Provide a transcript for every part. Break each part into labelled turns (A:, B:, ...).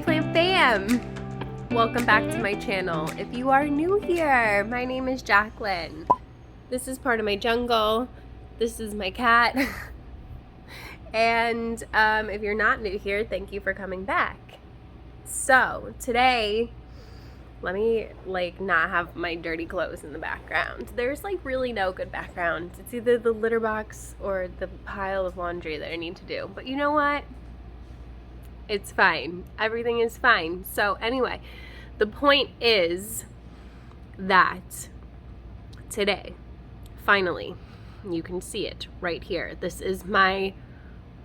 A: plant fam! Welcome back to my channel. If you are new here, my name is Jacqueline. This is part of my jungle. This is my cat. And if you're not new here, thank you for coming back. So today, let me not have my dirty clothes in the background. There's really no good background. It's either the litter box or the pile of laundry that I need to do. But you know what? It's fine. Everything is fine. So anyway, the point is that today, finally, you can see it right here. This is my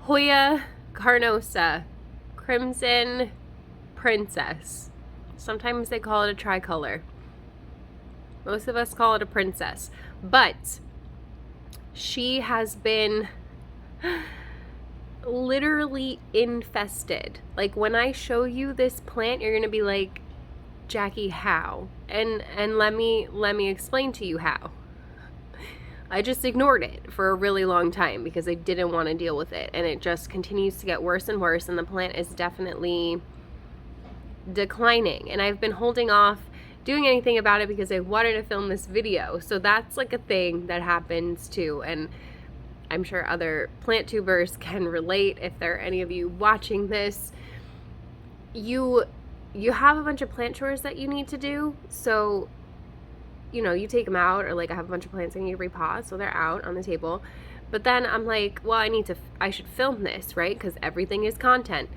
A: Hoya carnosa crimson princess. Sometimes they call it a tricolor. Most of us call it a princess. But she has been literally infested. When I show you this plant, you're gonna be like, Jackie, how? And let me explain to you how. I just ignored it for a really long time because I didn't want to deal with it, and it just continues to get worse and worse, and the plant is definitely declining, and I've been holding off doing anything about it because I wanted to film this video. So that's a thing that happens too, and I'm sure other plant tubers can relate. If there are any of you watching this, you have a bunch of plant chores that you need to do. So, you take them out, or I have a bunch of plants I need to repot, so they're out on the table. But then I'm like, well, I should film this, right? Because everything is content.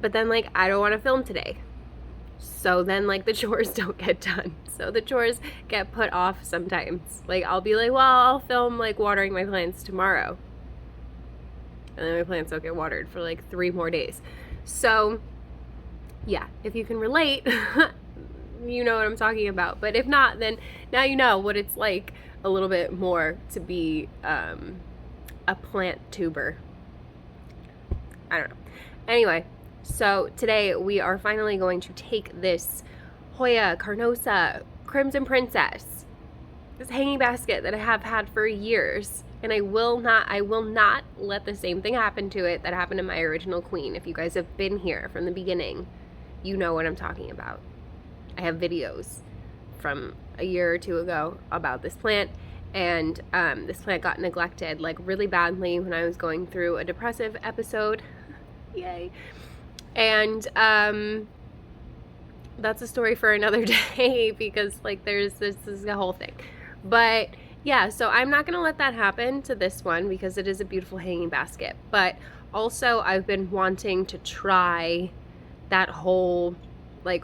A: But then I don't want to film today. So then the chores don't get done. So the chores get put off sometimes. I'll be like, well, I'll film watering my plants tomorrow. And then my plants don't get watered for 3 more days. So yeah, if you can relate, you know what I'm talking about. But if not, then now you know what it's like a little bit more to be a plant tuber. I don't know. Anyway, so today we are finally going to take this Hoya carnosa crimson princess, this hanging basket that I have had for years, and I will not let the same thing happen to it that happened to my original queen. If you guys have been here from the beginning, you know what I'm talking about. I have videos from a year or two ago about this plant, and this plant got neglected really badly when I was going through a depressive episode. Yay. And that's a story for another day because this is a whole thing. But yeah, so I'm not gonna let that happen to this one because it is a beautiful hanging basket. But also I've been wanting to try that whole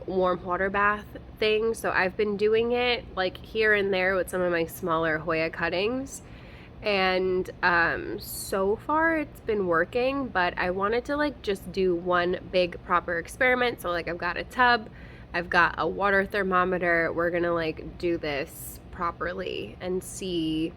A: warm water bath thing. So I've been doing it here and there with some of my smaller Hoya cuttings. And so far it's been working, but I wanted to just do one big proper experiment. So I've got a tub, I've got a water thermometer. We're gonna do this properly and see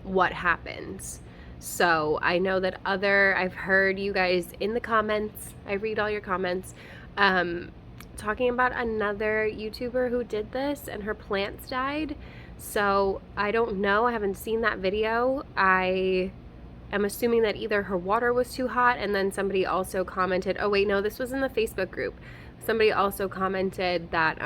A: what happens. So I know that I've heard you guys in the comments, I read all your comments, talking about another YouTuber who did this and her plants died. So I don't know, I haven't seen that video. I am assuming that either her water was too hot, and then somebody also commented, oh wait, no, this was in the Facebook group. Somebody also commented that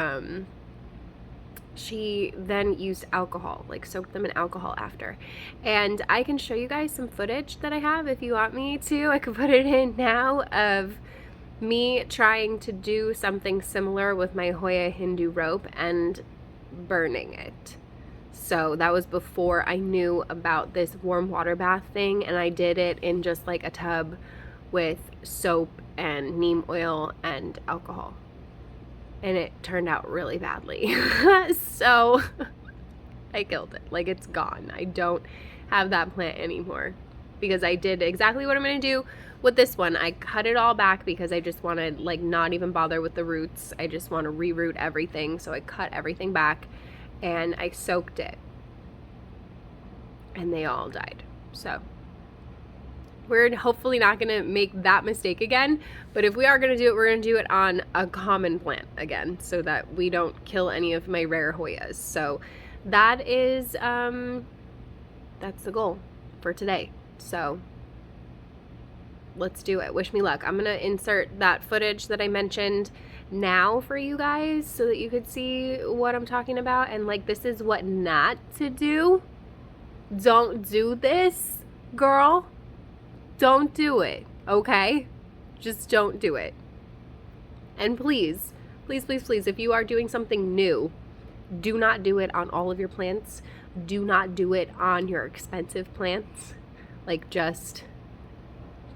A: she then used alcohol, soaked them in alcohol after. And I can show you guys some footage that I have if you want me to. I could put it in now of me trying to do something similar with my Hoya Hindu rope and burning it. So that was before I knew about this warm water bath thing, and I did it in just a tub with soap and neem oil and alcohol, and it turned out really badly. So I killed it. It's gone. I don't have that plant anymore because I did exactly what I'm going to do with this one. I cut it all back because I just want to not even bother with the roots. I just want to reroot everything. So I cut everything back and I soaked it, and they all died. So we're hopefully not going to make that mistake again, but if we are going to do it, we're going to do it on a common plant again so that we don't kill any of my rare Hoyas. So that is that's the goal for today. So let's do it. Wish me luck. I'm gonna insert that footage that I mentioned now for you guys so that you could see what I'm talking about, and like, this is what not to do. Don't do this, girl. Don't do it, okay? Just don't do it. And please, please, please, please, if you are doing something new, do not do it on all of your plants. Do not do it on your expensive plants. Like, just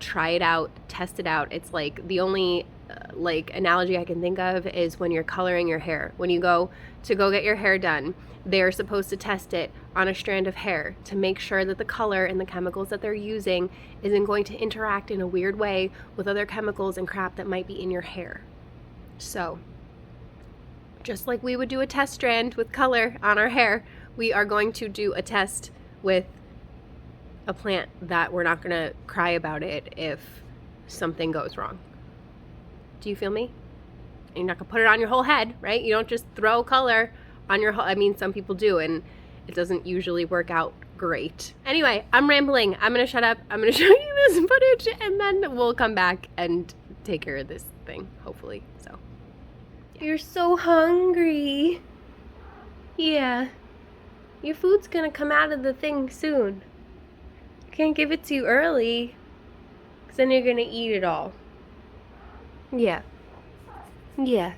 A: try it out, test it out. It's like the only like analogy I can think of is when you're coloring your hair. When you go get your hair done, they're supposed to test it on a strand of hair to make sure that the color and the chemicals that they're using isn't going to interact in a weird way with other chemicals and crap that might be in your hair. So, just like we would do a test strand with color on our hair, we are going to do a test with a plant that we're not going to cry about it if something goes wrong. Do you feel me? And you're not going to put it on your whole head, right? You don't just throw color on your whole, I mean, some people do, and it doesn't usually work out great. Anyway, I'm rambling. I'm going to shut up. I'm going to show you this footage, and then we'll come back and take care of this thing, hopefully. So, yeah. You're so hungry. Yeah. Your food's going to come out of the thing soon. Can't give it to you early, because then you're going to eat it all. Yeah. Yeah.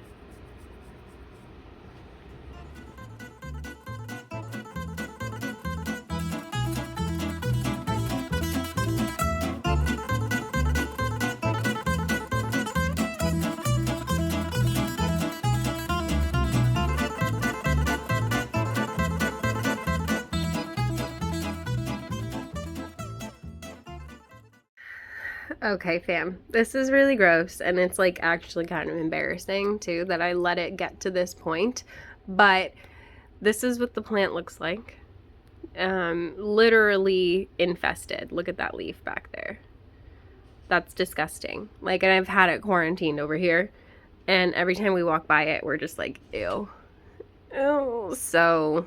A: Okay, fam, this is really gross, and it's like actually kind of embarrassing too that I let it get to this point, but this is what the plant looks like. Literally infested. Look at that leaf back there. That's disgusting. Like, and I've had it quarantined over here, and every time we walk by it, we're just like, ew. Ew. So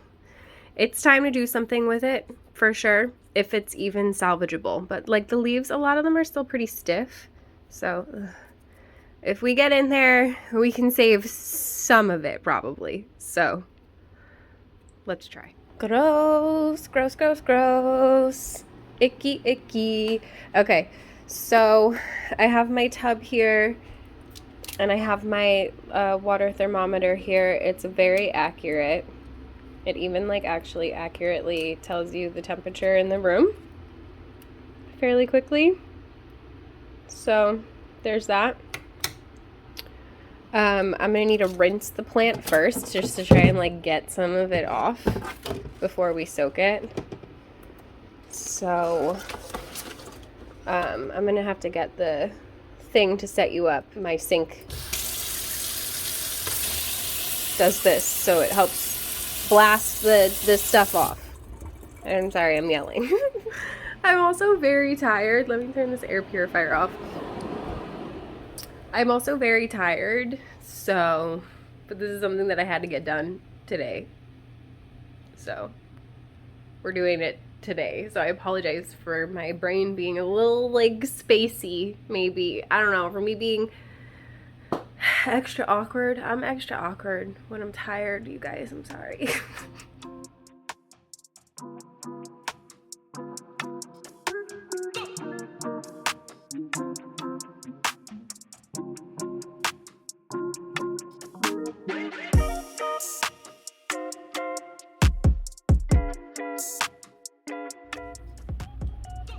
A: it's time to do something with it, for sure, if it's even salvageable. But like, the leaves, a lot of them are still pretty stiff. So if we get in there, we can save some of it probably. So let's try. Gross, gross, gross, gross. Icky, icky. Okay, so I have my tub here, and I have my water thermometer here. It's very accurate. It even like actually accurately tells you the temperature in the room fairly quickly. So there's that. I'm gonna need to rinse the plant first just to try and like get some of it off before we soak it. So I'm gonna have to get the thing to set you up. My sink does this, so it helps blast the stuff off. I'm sorry, I'm yelling. I'm also very tired. Let me turn this air purifier off. I'm also very tired, so, but this is something that I had to get done today. So, we're doing it today. So I apologize for my brain being a little like spacey, maybe. I don't know, for me being extra awkward. I'm extra awkward when I'm tired, you guys. I'm sorry.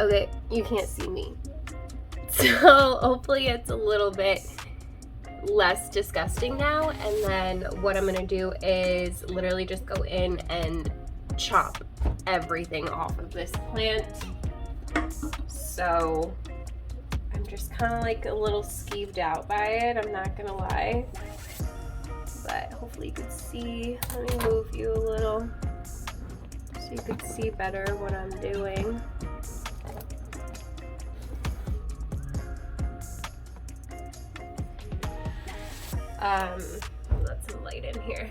A: Okay, you can't see me. So hopefully it's a little bit less disgusting now, and then what I'm gonna do is literally just go in and chop everything off of this plant. So I'm just kind of like a little skeeved out by it, I'm not gonna lie, but hopefully you can see. Let me move you a little so you can see better what I'm doing. Let some light in here.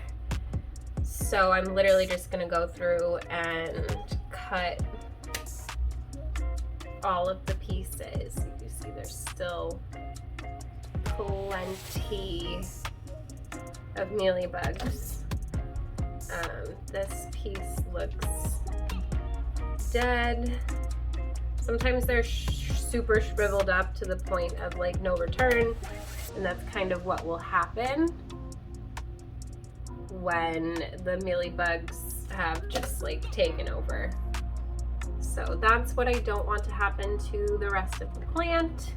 A: So I'm literally just gonna go through and cut all of the pieces. You see there's still plenty of mealybugs. This piece looks dead. Sometimes they're super shriveled up to the point of like no return, and that's kind of what will happen when the mealybugs have just like taken over. So that's what I don't want to happen to the rest of the plant.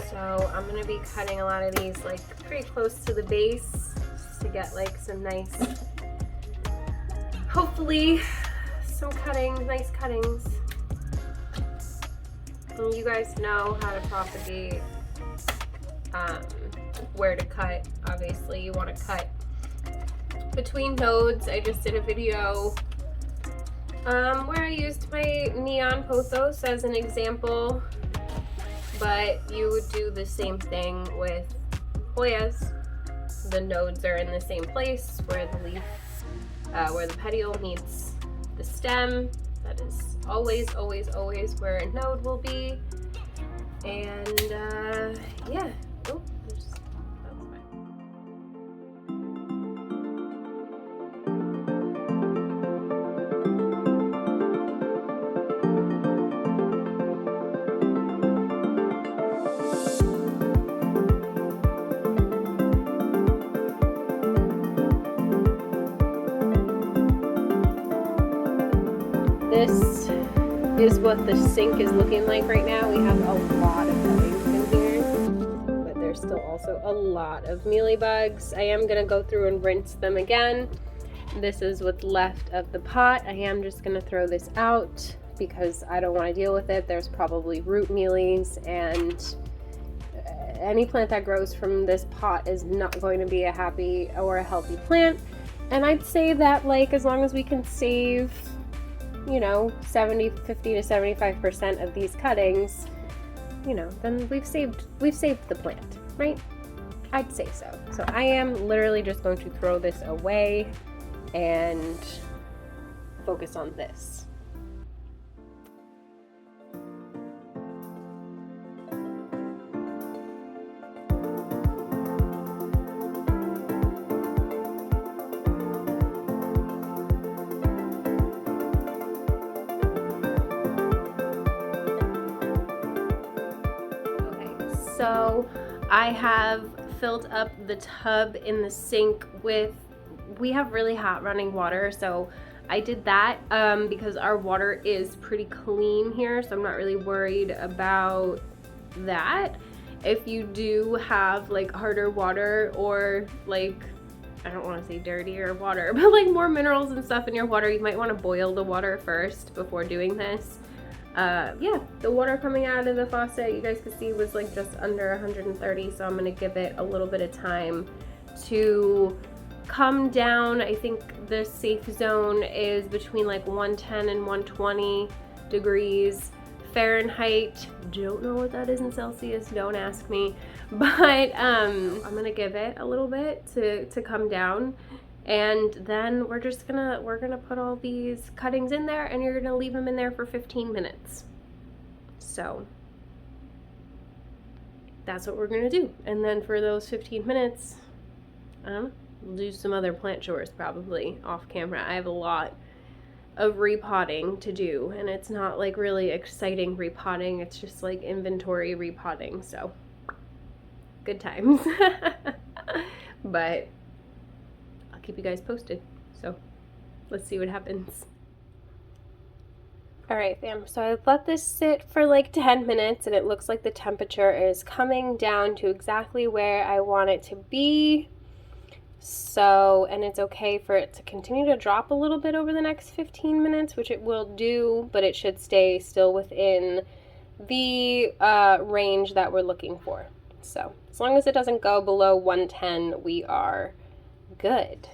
A: So I'm going to be cutting a lot of these like pretty close to the base just to get like some nice, hopefully some nice cuttings. And you guys know how to propagate, where to cut. Obviously you want to cut between nodes. I just did a video where I used my neon pothos as an example, but you would do the same thing with Hoyas. The nodes are in the same place where the leaf, where the petiole meets the stem. That is always, always, always where a node will be. And yeah. Oh, that's fine. This is what the sink is looking like right now. We have a lot of cuttings in here, but there's still also a lot of mealybugs. I am going to go through and rinse them again. This is what's left of the pot. I am just going to throw this out because I don't want to deal with it. There's probably root mealies, and any plant that grows from this pot is not going to be a happy or a healthy plant. And I'd say that like as long as we can save, you know, 50 to 75% of these cuttings, you know, then we've saved the plant, right? I'd say so. So I am literally just going to throw this away and focus on this. So I have filled up the tub in the sink with, we have really hot running water, so I did that because our water is pretty clean here, so I'm not really worried about that. If you do have like harder water or like, I don't want to say dirtier water, but like more minerals and stuff in your water, you might want to boil the water first before doing this. Yeah, the water coming out of the faucet, you guys could see, was like just under 130, so I'm going to give it a little bit of time to come down. I think the safe zone is between like 110 and 120 degrees Fahrenheit. Don't know what that is in Celsius, don't ask me, but I'm going to give it a little bit to come down. And then we're gonna put all these cuttings in there, and you're gonna leave them in there for 15 minutes. So that's what we're gonna do. And then for those 15 minutes, I don't know, we'll do some other plant chores probably off camera. I have a lot of repotting to do, and it's not like really exciting repotting. It's just like inventory repotting. So good times. But keep you guys posted, so let's see what happens. All right, fam, so I let this sit for like 10 minutes and it looks like the temperature is coming down to exactly where I want it to be. So, and it's okay for it to continue to drop a little bit over the next 15 minutes, which it will do, but it should stay still within the range that we're looking for. So as long as it doesn't go below 110, we are good.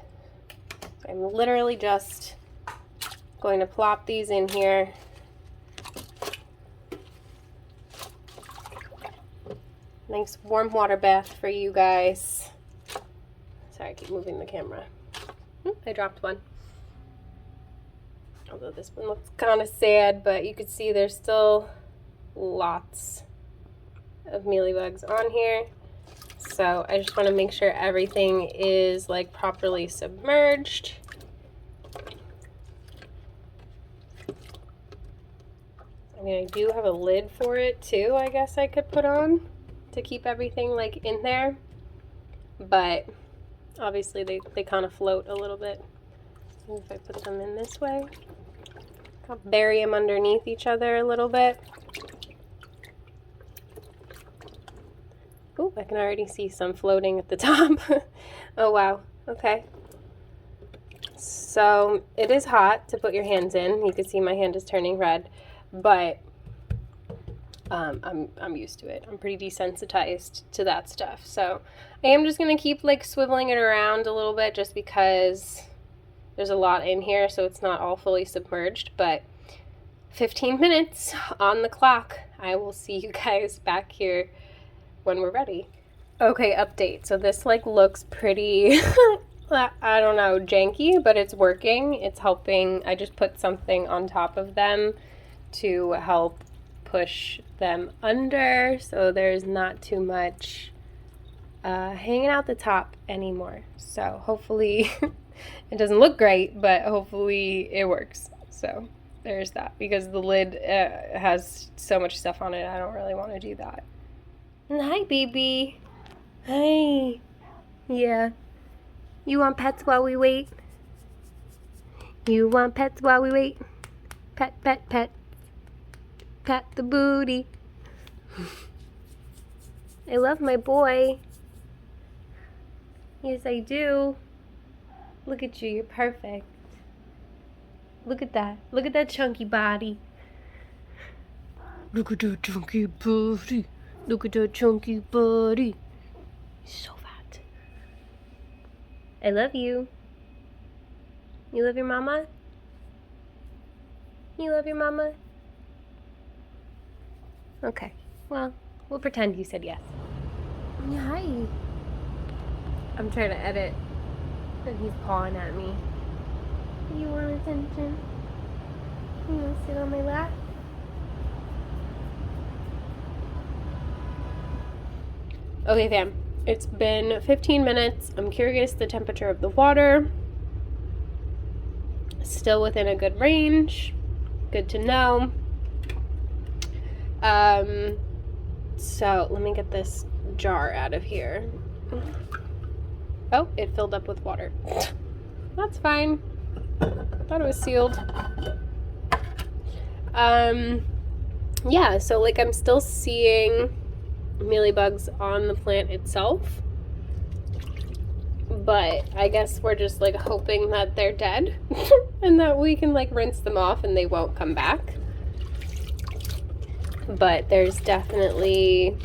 A: I'm literally just going to plop these in here. Nice warm water bath for you guys. Sorry, I keep moving the camera. I dropped one. Although this one looks kind of sad, but you can see there's still lots of mealybugs on here. So I just want to make sure everything is like properly submerged. I mean, I do have a lid for it too, I guess I could put on to keep everything like in there. But obviously they kind of float a little bit. If I put them in this way, I'll bury them underneath each other a little bit. Oh, I can already see some floating at the top. Oh wow, okay. So it is hot to put your hands in. You can see my hand is turning red, but I'm used to it. I'm pretty desensitized to that stuff. So I am just gonna keep like swiveling it around a little bit just because there's a lot in here, so it's not all fully submerged. But 15 minutes on the clock. I will see you guys back here when we're ready. Okay, update. So this like looks pretty, I don't know, janky, but it's working. It's helping. I just put something on top of them to help push them under, so there's not too much hanging out the top anymore. So hopefully it doesn't look great, but hopefully it works. So there's that, because the lid has so much stuff on it. I don't really want to do that. And hi, baby. Hi. Yeah. You want pets while we wait? You want pets while we wait? Pet, pet, pet. Pat the booty. I love my boy. Yes, I do. Look at you. You're perfect. Look at that. Look at that chunky body. Look at that chunky body. Look at that chunky body. He's so fat. I love you. You love your mama? You love your mama? Okay. Well, we'll pretend you said yes. Hi. I'm trying to edit, and he's pawing at me. You want attention? You want to sit on my lap? Okay, fam. It's been 15 minutes. I'm curious the temperature of the water. Still within a good range. Good to know. So let me get this jar out of here. Oh, it filled up with water. That's fine. Thought it was sealed. Yeah, so like I'm still seeing mealybugs on the plant itself, but I guess we're just like hoping that they're dead and that we can like rinse them off and they won't come back. But there's definitely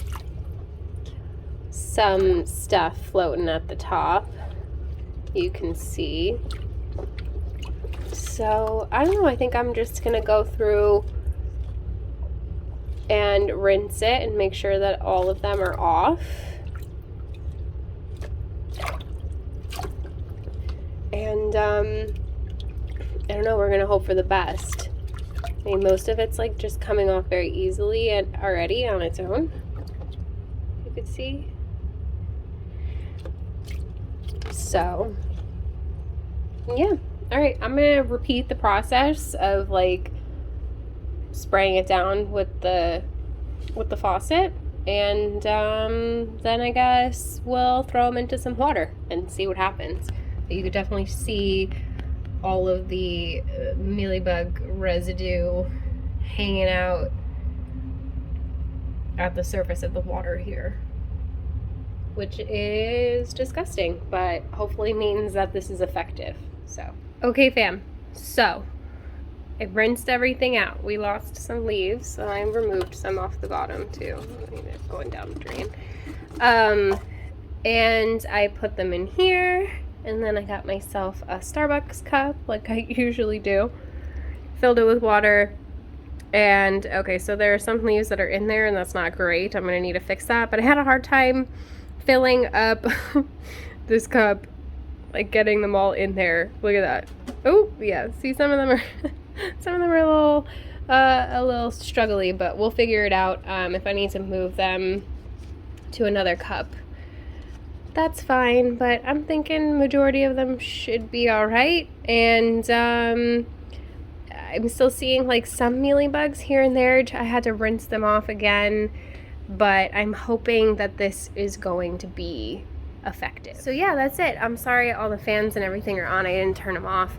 A: some stuff floating at the top, you can see. So I don't know, I think I'm just gonna go through and rinse it and make sure that all of them are off. And I don't know, we're gonna hope for the best. I mean, most of it's like just coming off very easily and already on its own. You could see. So, yeah. All right, I'm gonna repeat the process of like spraying it down with the faucet, and then I guess we'll throw them into some water and see what happens. But you could definitely see all of the mealybug residue hanging out at the surface of the water here, which is disgusting, but hopefully means that this is effective. So, okay fam, so I rinsed everything out. We lost some leaves, so I removed some off the bottom too. I mean, it's going down the drain. And I put them in here. And then I got myself a Starbucks cup, like I usually do. Filled it with water. And, okay, so there are some leaves that are in there, and that's not great. I'm going to need to fix that. But I had a hard time filling up this cup, like getting them all in there. Look at that. Oh, yeah. See, some of them are a a little struggly, but we'll figure it out. If I need to move them to another cup, that's fine, but I'm thinking majority of them should be all right. And I'm still seeing like some mealybugs here and there. I had to rinse them off again, but I'm hoping that this is going to be effective. So yeah, that's it. I'm sorry all the fans and everything are on. I didn't turn them off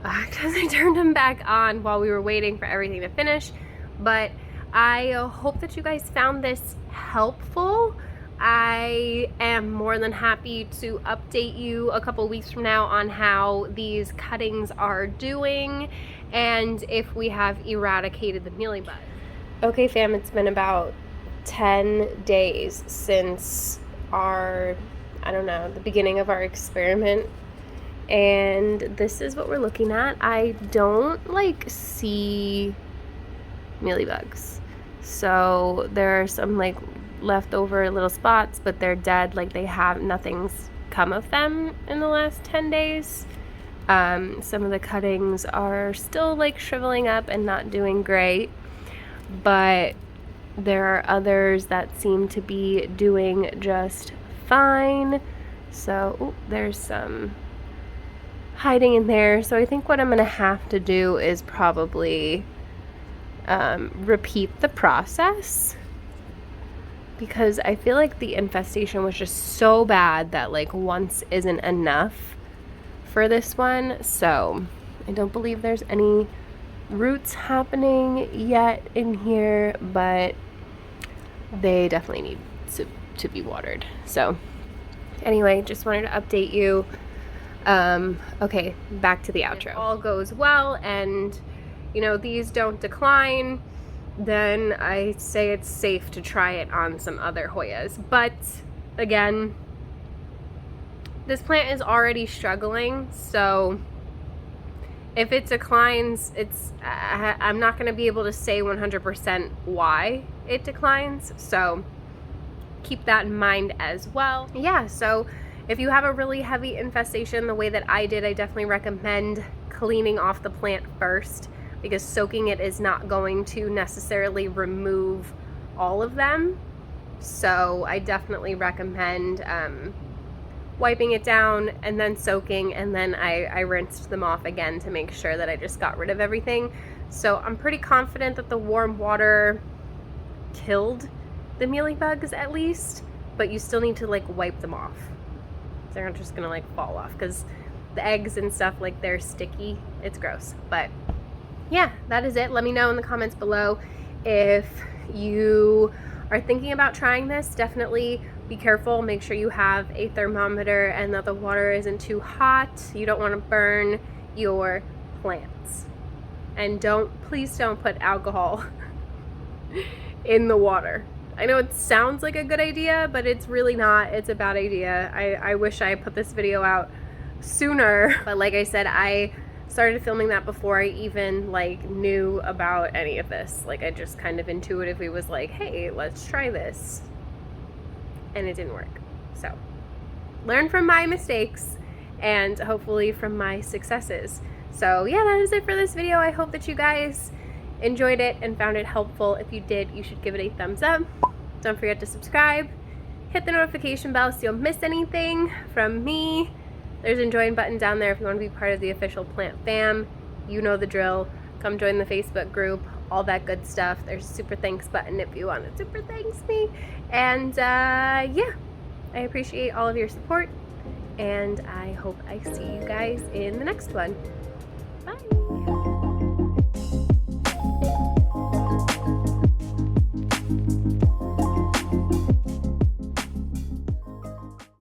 A: because I turned them back on while we were waiting for everything to finish. But I hope that you guys found this helpful. I am more than happy to update you a couple weeks from now on how these cuttings are doing and if we have eradicated the mealybug. Okay fam, it's been about 10 days since our, I don't know, the beginning of our experiment, and this is what we're looking at. I don't like see mealybugs, so there are some like leftover little spots, but they're dead. Like they have, nothing's come of them in the last 10 days. Some of the cuttings are still like shriveling up and not doing great, but there are others that seem to be doing just fine. So ooh, there's some hiding in there. So I think what I'm gonna have to do is probably repeat the process, because I feel like the infestation was just so bad that like once isn't enough for this one. So I don't believe there's any roots happening yet in here, but they definitely need to be watered. So anyway, just wanted to update you. Okay, back to the outro. If all goes well and you know these don't decline, then I say it's safe to try it on some other Hoyas. But again, this plant is already struggling, so if it declines, it's I'm not going to be able to say 100% why it declines, so keep that in mind as well. Yeah, so if you have a really heavy infestation the way that I did, I definitely recommend cleaning off the plant first, because soaking it is not going to necessarily remove all of them. So I definitely recommend wiping it down and then soaking, and then I rinsed them off again to make sure that I just got rid of everything. So I'm pretty confident that the warm water killed the mealybugs at least, but you still need to like wipe them off. They're not just gonna like fall off, because the eggs and stuff, like they're sticky. It's gross. But yeah, that is it. Let me know in the comments below if you are thinking about trying this. Definitely be careful. Make sure you have a thermometer and that the water isn't too hot. You don't want to burn your plants. And please don't put alcohol in the water. I know it sounds like a good idea, but it's really not. It's a bad idea. I wish I put this video out sooner, but like I said, I started filming that before I even like knew about any of this. Like I just kind of intuitively was like, hey, let's try this, and it didn't work. So learn from my mistakes and hopefully from my successes. So yeah, that is it for this video. I hope that you guys enjoyed it and found it helpful. If you did, you should give it a thumbs up. Don't forget to subscribe, hit the notification bell so you don't miss anything from me. There's a join button down there if you want to be part of the official plant fam. You know the drill. Come join the Facebook group, all that good stuff. There's a super thanks button if you want to super thanks me. And yeah, I appreciate all of your support, and I hope I see you guys in the next one. Bye.